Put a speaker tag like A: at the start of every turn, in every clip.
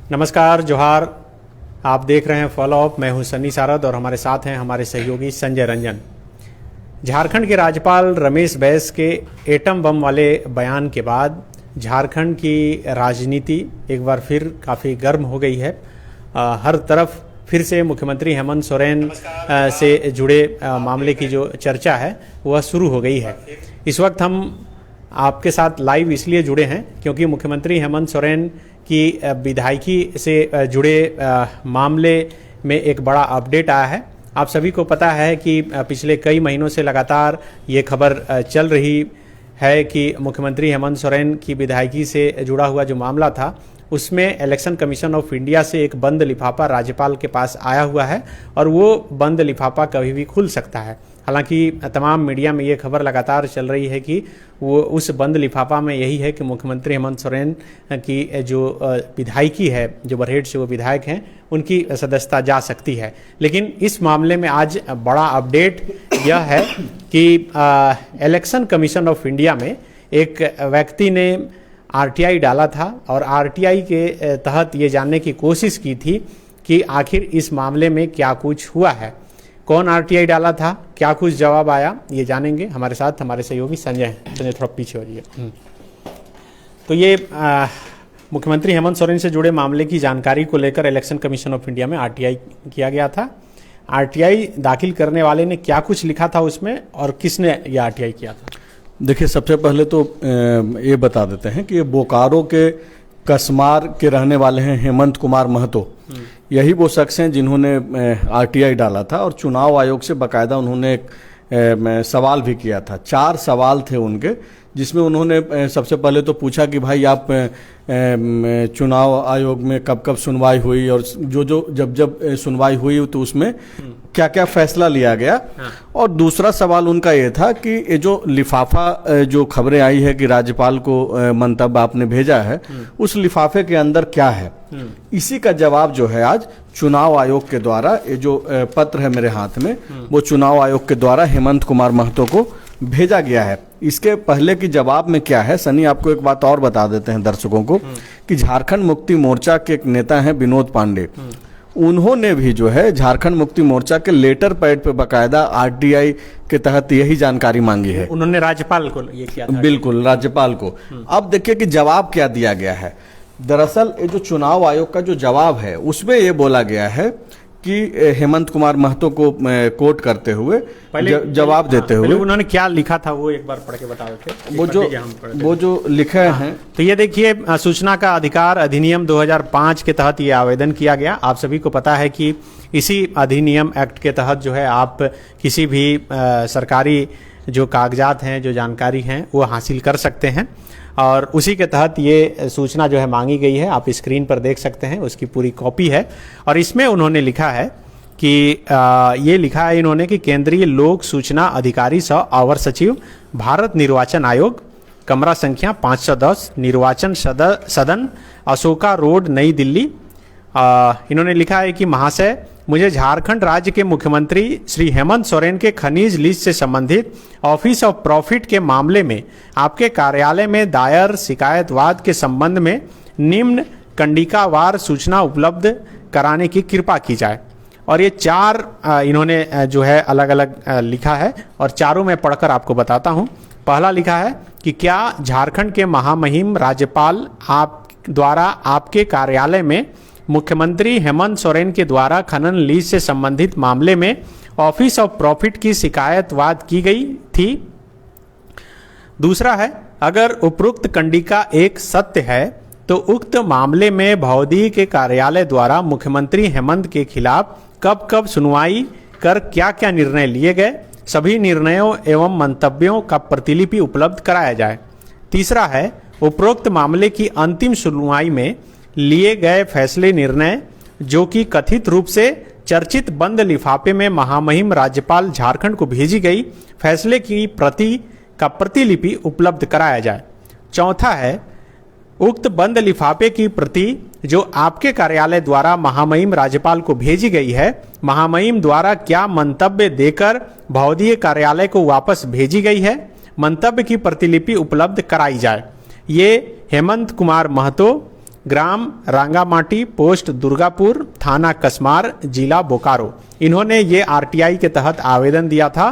A: नमस्कार, जोहार। आप देख रहे हैं फॉलो अप। मैं हूं सन्नी सारद और हमारे साथ हैं हमारे सहयोगी संजय रंजन। झारखंड के राज्यपाल रमेश बैस के एटम बम वाले बयान के बाद झारखंड की राजनीति एक बार फिर काफ़ी गर्म हो गई है। हर तरफ फिर से मुख्यमंत्री हेमंत सोरेन से जुड़े मामले की जो चर्चा है वह शुरू हो गई है। इस वक्त हम आपके साथ लाइव इसलिए जुड़े हैं क्योंकि मुख्यमंत्री हेमंत सोरेन की विधायकी से जुड़े मामले में एक बड़ा अपडेट आया है। आप सभी को पता है कि पिछले कई महीनों से लगातार ये खबर चल रही है कि मुख्यमंत्री हेमंत सोरेन की विधायकी से जुड़ा हुआ जो मामला था उसमें इलेक्शन कमीशन ऑफ इंडिया से एक बंद लिफाफा राज्यपाल के पास आया हुआ है और वो बंद लिफाफा कभी भी खुल सकता है। हालांकि तमाम मीडिया में ये खबर लगातार चल रही है कि वो उस बंद लिफाफा में यही है कि मुख्यमंत्री हेमंत सोरेन की जो विधायकी है, जो बरहेट से वो विधायक हैं, उनकी सदस्यता जा सकती है। लेकिन इस मामले में आज बड़ा अपडेट यह है कि इलेक्शन कमीशन ऑफ इंडिया में एक व्यक्ति ने आरटीआई डाला था और आरटीआई के तहत ये जानने की कोशिश की थी कि आखिर इस मामले में क्या कुछ हुआ है, कौन आरटीआई डाला था, क्या कुछ जवाब आया, ये जानेंगे। हमारे साथ हमारे सहयोगी संजय थोड़ा पीछे हो जाइए। तो ये मुख्यमंत्री हेमंत सोरेन से जुड़े मामले की जानकारी को लेकर इलेक्शन कमीशन ऑफ इंडिया में आरटीआई किया गया था। आरटीआई दाखिल करने वाले ने क्या कुछ लिखा था उसमें और किसने ये आरटीआई किया था?
B: देखिए, सबसे पहले तो ये बता देते हैं कि ये बोकारो के कसमार के रहने वाले हैं हेमंत कुमार महतो। यही वो शख्स हैं जिन्होंने आरटीआई डाला था और चुनाव आयोग से बाकायदा उन्होंने एक सवाल भी किया था। 4 सवाल थे उनके, जिसमें उन्होंने सबसे पहले तो पूछा कि भाई आप चुनाव आयोग में कब कब सुनवाई हुई और जब सुनवाई हुई तो उसमें क्या क्या फैसला लिया गया।
A: हाँ।
B: और दूसरा सवाल उनका ये था कि ये जो लिफाफा जो खबरें आई है कि राज्यपाल को मंतव्य आपने भेजा है, उस लिफाफे के अंदर क्या है, इसी का जवाब जो है आज चुनाव आयोग के द्वारा, ये जो पत्र है मेरे हाथ में, वो चुनाव आयोग के द्वारा हेमंत कुमार महतो को भेजा गया है। इसके पहले की जवाब में क्या है, सनी आपको एक बात और बता देते हैं दर्शकों को कि झारखंड मुक्ति मोर्चा के एक नेता हैं विनोद पांडे। उन्होंने भी जो है झारखंड मुक्ति मोर्चा के लेटर पैड पे बाकायदा आरटीआई के तहत यही जानकारी मांगी है।
A: उन्होंने राज्यपाल को ये किया था?
B: बिल्कुल, राज्यपाल को। अब देखिए कि जवाब क्या दिया गया है। दरअसल ये जो चुनाव आयोग का जो जवाब है उसमें ये बोला गया है कि हेमंत कुमार महतो को कोट करते हुए जवाब देते हुए
A: उन्होंने क्या लिखा था वो एक बार पढ़ के बता देते।
B: वो जो लिखे हैं,
A: तो ये देखिए, सूचना का अधिकार अधिनियम 2005 के तहत ये आवेदन किया गया। आप सभी को पता है कि इसी अधिनियम एक्ट के तहत जो है आप किसी भी सरकारी जो कागजात हैं, जो जानकारी हैं, वो हासिल कर सकते हैं और उसी के तहत ये सूचना जो है मांगी गई है। आप स्क्रीन पर देख सकते हैं, उसकी पूरी कॉपी है। और इसमें उन्होंने लिखा है कि ये लिखा है इन्होंने कि केंद्रीय लोक सूचना अधिकारी सह अवर सचिव, भारत निर्वाचन आयोग, कमरा संख्या 510, निर्वाचन सदन, अशोका रोड, नई दिल्ली। इन्होंने लिखा है कि महाशय, मुझे झारखंड राज्य के मुख्यमंत्री श्री हेमंत सोरेन के खनिज लीज से संबंधित ऑफिस ऑफ प्रॉफिट के मामले में आपके कार्यालय में दायर शिकायतवाद के संबंध में निम्न कंडिकावार सूचना उपलब्ध कराने की कृपा की जाए। और ये 4 इन्होंने जो है अलग अलग लिखा है और चारों में पढ़कर आपको बताता हूँ। पहला लिखा है कि क्या झारखंड के महामहिम राज्यपाल आप द्वारा आपके कार्यालय में मुख्यमंत्री हेमंत सोरेन के द्वारा खनन लीज से संबंधित मामले में ऑफिस ऑफ प्रॉफिट की शिकायतवाद की गई थी। दूसरा है, अगर उपरोक्त कंडिका एक सत्य है तो उक्त मामले में भौदी के कार्यालय द्वारा मुख्यमंत्री हेमंत के खिलाफ कब कब सुनवाई कर क्या क्या निर्णय लिए गए, सभी निर्णयों एवं मंतव्यों का प्रतिलिपि उपलब्ध कराया जाए। तीसरा है, उपरोक्त मामले की अंतिम सुनवाई में लिए गए फैसले निर्णय जो कि कथित रूप से चर्चित बंद लिफाफे में महामहिम राज्यपाल झारखंड को भेजी गई फैसले की प्रति का प्रतिलिपि उपलब्ध कराया जाए। चौथा है, उक्त बंद लिफाफे की प्रति जो आपके कार्यालय द्वारा महामहिम राज्यपाल को भेजी गई है, महामहिम द्वारा क्या मंतव्य देकर भौदीय कार्यालय को वापस भेजी गई है, मंतव्य की प्रतिलिपि उपलब्ध कराई जाए। ये हेमंत कुमार महतो ग्राम रांगामाटी, पोस्ट दुर्गापुर, थाना कसमार, जिला बोकारो। इन्होंने ये आरटीआई के तहत आवेदन दिया था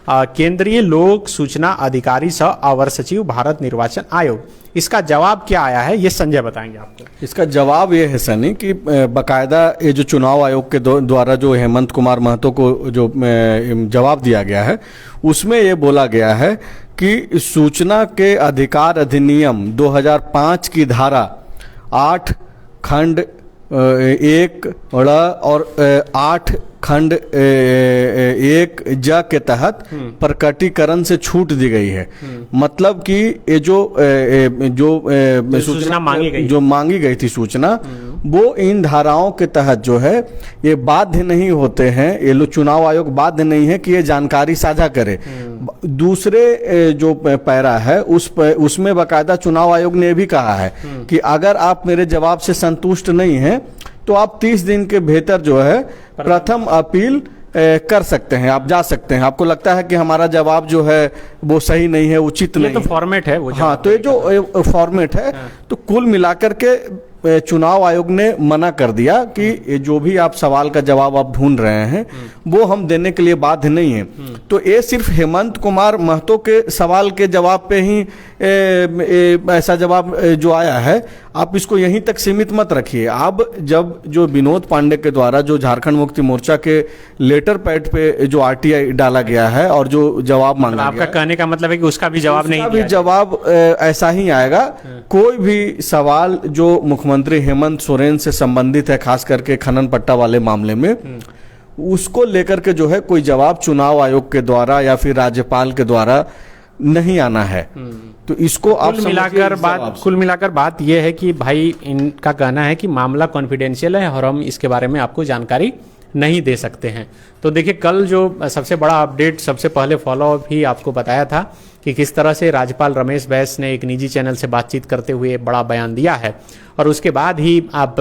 A: केंद्रीय लोक सूचना अधिकारी सह अवर सचिव भारत निर्वाचन आयोग। इसका जवाब क्या आया है ये संजय बताएंगे आपको।
B: इसका जवाब ये है सनी कि बकायदा ये जो चुनाव आयोग के द्वारा जो हेमंत कुमार महतो को जो जवाब दिया गया है उसमें ये बोला गया है कि सूचना के अधिकार अधिनियम 2005 की धारा 8 खंड 1 और 8 खंड 1 ज के तहत प्रकटीकरण से छूट दी गई है। मतलब कि ये जो सूचना मांगी गई थी सूचना, वो इन धाराओं के तहत जो है ये बाध्य नहीं होते हैं, ये लोग चुनाव आयोग बाध्य नहीं है कि ये जानकारी साझा करे। दूसरे जो पैरा है उसमें बाकायदा चुनाव आयोग ने भी कहा है कि अगर आप मेरे जवाब से संतुष्ट नहीं हैं तो आप 30 दिन के भीतर जो है प्रथम अपील कर सकते हैं, आप जा सकते हैं। आपको लगता है कि हमारा जवाब जो है वो सही नहीं है, उचित नहीं,
A: तो फॉर्मेट है वो।
B: हाँ, तो ये जो फॉर्मेट है, तो कुल मिलाकर के चुनाव आयोग ने मना कर दिया कि जो भी आप सवाल का जवाब आप ढूंढ रहे हैं वो हम देने के लिए बाध्य नहीं है। तो ये सिर्फ हेमंत कुमार महतो के सवाल के जवाब पे ही ऐसा जवाब जो आया है, आप इसको यहीं तक सीमित मत रखिए। अब जब जो विनोद पांडे के द्वारा जो झारखंड मुक्ति मोर्चा के लेटर पैड पे जो आरटीआई डाला गया है और जो जवाब मांगा
A: आपका कहने का मतलब है कि उसका भी जवाब नहीं,
B: भी जवाब ऐसा ही आएगा। कोई भी सवाल जो मुख्यमंत्री हेमंत सोरेन से संबंधित है, खास करके खनन पट्टा वाले मामले में, उसको लेकर के जो है कोई जवाब चुनाव आयोग के द्वारा या फिर राज्यपाल के द्वारा नहीं आना है। तो इसको आप
A: कुल मिलाकर बात यह है कि भाई इनका कहना है कि मामला कॉन्फिडेंशियल है और हम इसके बारे में आपको जानकारी नहीं दे सकते हैं। तो देखिए, कल जो सबसे बड़ा अपडेट, सबसे पहले फॉलोअप ही आपको बताया था कि किस तरह से राज्यपाल रमेश बैस ने एक निजी चैनल से बातचीत करते हुए बड़ा बयान दिया है, और उसके बाद ही आप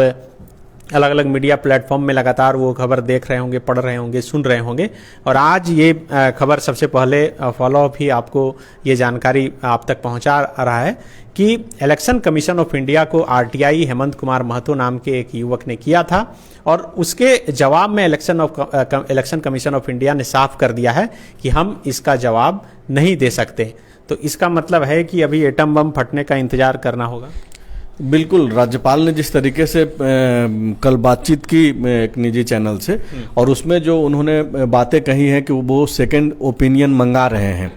A: अलग अलग मीडिया प्लेटफॉर्म में लगातार वो खबर देख रहे होंगे, पढ़ रहे होंगे, सुन रहे होंगे। और आज ये खबर सबसे पहले फॉलोअप ही आपको ये जानकारी आप तक पहुंचा रहा है कि इलेक्शन कमीशन ऑफ इंडिया को आरटीआई हेमंत कुमार महतो नाम के एक युवक ने किया था, और उसके जवाब में इलेक्शन कमीशन ऑफ इंडिया ने साफ कर दिया है कि हम इसका जवाब नहीं दे सकते। तो इसका मतलब है कि अभी एटम बम फटने का इंतजार करना होगा।
B: बिल्कुल, राज्यपाल ने जिस तरीके से कल बातचीत की एक निजी चैनल से, और उसमें जो उन्होंने बातें कही हैं कि वो सेकंड ओपिनियन मंगा रहे हैं,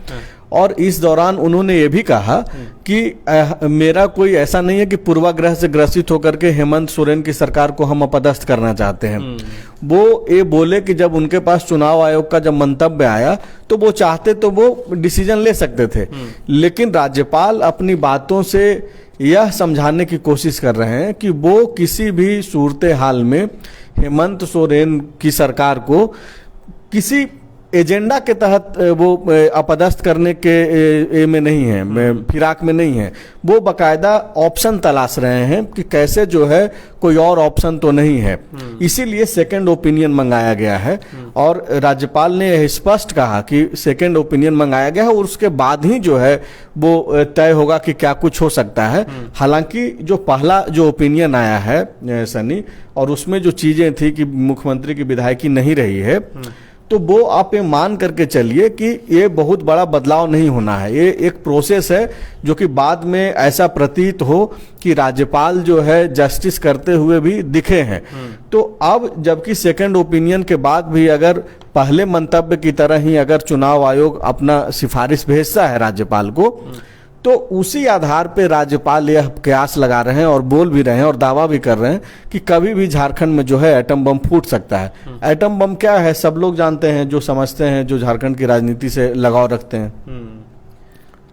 B: और इस दौरान उन्होंने ये भी कहा कि मेरा कोई ऐसा नहीं है कि पूर्वाग्रह से ग्रसित होकर के हेमंत सोरेन की सरकार को हम अपदस्थ करना चाहते हैं। वो ये बोले कि जब उनके पास चुनाव आयोग का जब मंतव्य आया तो वो चाहते तो वो डिसीजन ले सकते थे, लेकिन राज्यपाल अपनी बातों से यह समझाने की कोशिश कर रहे हैं कि वो किसी भी सूरत हाल में हेमंत सोरेन की सरकार को किसी एजेंडा के तहत वो अपदस्थ करने के में नहीं है, फिराक में नहीं है। वो बकायदा ऑप्शन तलाश रहे हैं कि कैसे जो है कोई और ऑप्शन तो नहीं है, इसीलिए सेकंड ओपिनियन मंगाया गया है। और राज्यपाल ने यह स्पष्ट कहा कि सेकंड ओपिनियन मंगाया गया है और उसके बाद ही जो है वो तय होगा कि क्या कुछ हो सकता है। हालांकि जो पहला जो ओपिनियन आया है सनी, और उसमें जो चीजें थी कि मुख्यमंत्री की विधायकी नहीं रही है, तो वो आप ये मान करके चलिए कि ये बहुत बड़ा बदलाव नहीं होना है। ये एक प्रोसेस है जो कि बाद में ऐसा प्रतीत हो कि राज्यपाल जो है जस्टिस करते हुए भी दिखे हैं। तो अब जबकि सेकंड ओपिनियन के बाद भी अगर पहले मंतव्य की तरह ही अगर चुनाव आयोग अपना सिफारिश भेजता है राज्यपाल को, तो उसी आधार पे राज्यपाल यह कयास लगा रहे हैं और बोल भी रहे हैं और दावा भी कर रहे हैं कि कभी भी झारखंड में जो है एटम बम फूट सकता है। एटम बम क्या है सब लोग जानते हैं, जो समझते हैं, जो झारखंड की राजनीति से लगाव रखते हैं।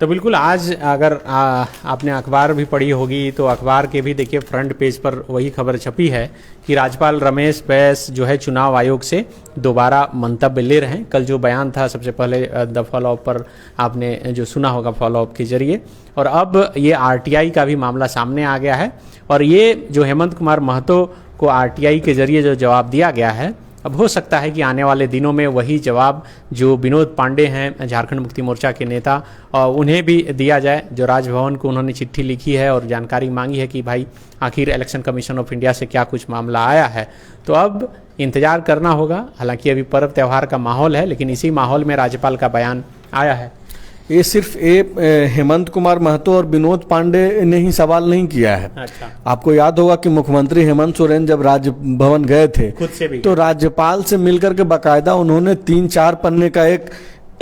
A: तो बिल्कुल, आज अगर आपने अखबार भी पढ़ी होगी तो अखबार के भी देखिए फ्रंट पेज पर वही खबर छपी है कि राज्यपाल रमेश बैस जो है चुनाव आयोग से दोबारा मंतव्य ले रहे हैं। कल जो बयान था सबसे पहले द फॉलोअप पर आपने जो सुना होगा फॉलोअप के जरिए, और अब ये आरटीआई का भी मामला सामने आ गया है। और ये जो हेमंत कुमार महतो को आरटीआई के जरिए जो जवाब दिया गया है, अब हो सकता है कि आने वाले दिनों में वही जवाब जो विनोद पांडे हैं झारखंड मुक्ति मोर्चा के नेता, उन्हें भी दिया जाए, जो राजभवन को उन्होंने चिट्ठी लिखी है और जानकारी मांगी है कि भाई आखिर इलेक्शन कमीशन ऑफ इंडिया से क्या कुछ मामला आया है। तो अब इंतजार करना होगा। हालांकि अभी पर्व त्यौहार का माहौल है, लेकिन इसी माहौल में राज्यपाल का बयान आया है।
B: ये सिर्फ हेमंत कुमार महतो और विनोद पांडे ने ही सवाल नहीं किया है।
A: अच्छा।
B: आपको याद होगा कि मुख्यमंत्री हेमंत सोरेन जब राजभवन गए थे
A: खुद से भी
B: तो राज्यपाल से मिलकर के बाकायदा उन्होंने 3-4 पन्ने का एक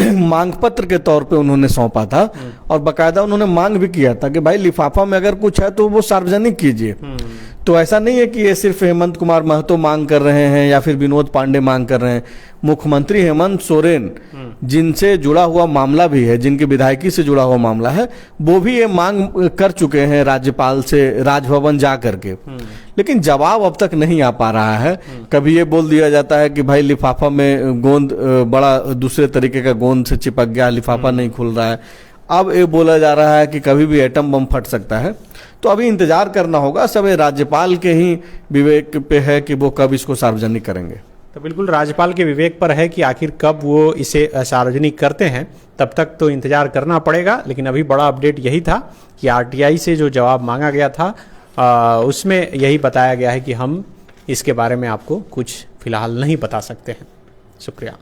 B: मांग पत्र के तौर पे उन्होंने सौंपा था और बाकायदा उन्होंने मांग भी किया था कि भाई लिफाफा में अगर कुछ है तो वो सार्वजनिक कीजिए। तो ऐसा नहीं है कि ये सिर्फ हेमंत कुमार महतो मांग कर रहे हैं या फिर विनोद पांडे मांग कर रहे हैं। मुख्यमंत्री हेमंत सोरेन जिनसे जुड़ा हुआ मामला भी है, जिनकी विधायकी से जुड़ा हुआ मामला है, वो भी ये मांग कर चुके हैं राज्यपाल से राजभवन जा करके, लेकिन जवाब अब तक नहीं आ पा रहा है। कभी ये बोल दिया जाता है कि भाई लिफाफा में गोंद बड़ा दूसरे तरीके का गोंद से चिपक गया, लिफाफा नहीं खुल रहा है। अब ये बोला जा रहा है कि कभी भी एटम बम फट सकता है। तो अभी इंतजार करना होगा, सब राज्यपाल के ही विवेक पे है कि वो कब इसको सार्वजनिक करेंगे।
A: तो बिल्कुल राज्यपाल के विवेक पर है कि आखिर कब वो इसे सार्वजनिक करते हैं, तब तक तो इंतजार करना पड़ेगा। लेकिन अभी बड़ा अपडेट यही था कि आरटीआई से जो जवाब मांगा गया था उसमें यही बताया गया है कि हम इसके बारे में आपको कुछ फिलहाल नहीं बता सकते हैं। शुक्रिया।